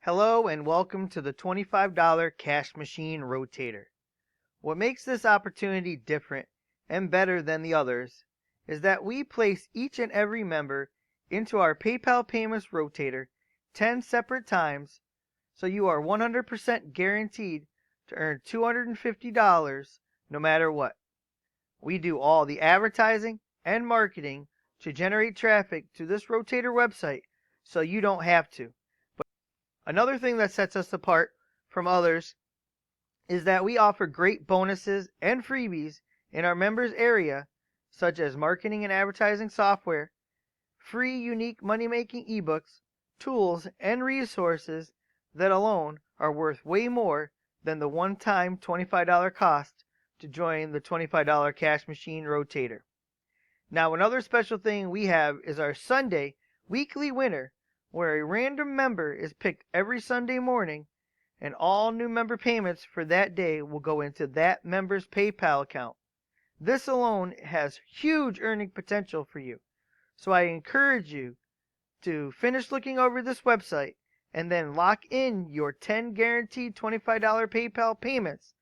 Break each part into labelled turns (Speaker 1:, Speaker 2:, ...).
Speaker 1: Hello and welcome to the $25 Cash Machine Rotator. What makes this opportunity different and better than the others is that we place each and every member into our PayPal Payments Rotator 10 separate times, so you are 100% guaranteed to earn $250 no matter what. We do all the advertising and marketing to generate traffic to this Rotator website so you don't have to. Another thing that sets us apart from others is that we offer great bonuses and freebies in our members area, such as marketing and advertising software, free unique money-making ebooks, tools, and resources that alone are worth way more than the one-time $25 cost to join the $25 Cash Machine Rotator. Now, another special thing we have is our Sunday weekly winner, where a random member is picked every Sunday morning, and all new member payments for that day will go into that member's PayPal account. This alone has huge earning potential for you. So I encourage you to finish looking over this website and then lock in your 10 guaranteed $25 PayPal payments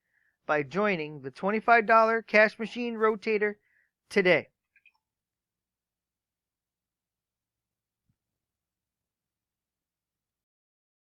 Speaker 1: by joining the $25 Cash Machine Rotator today.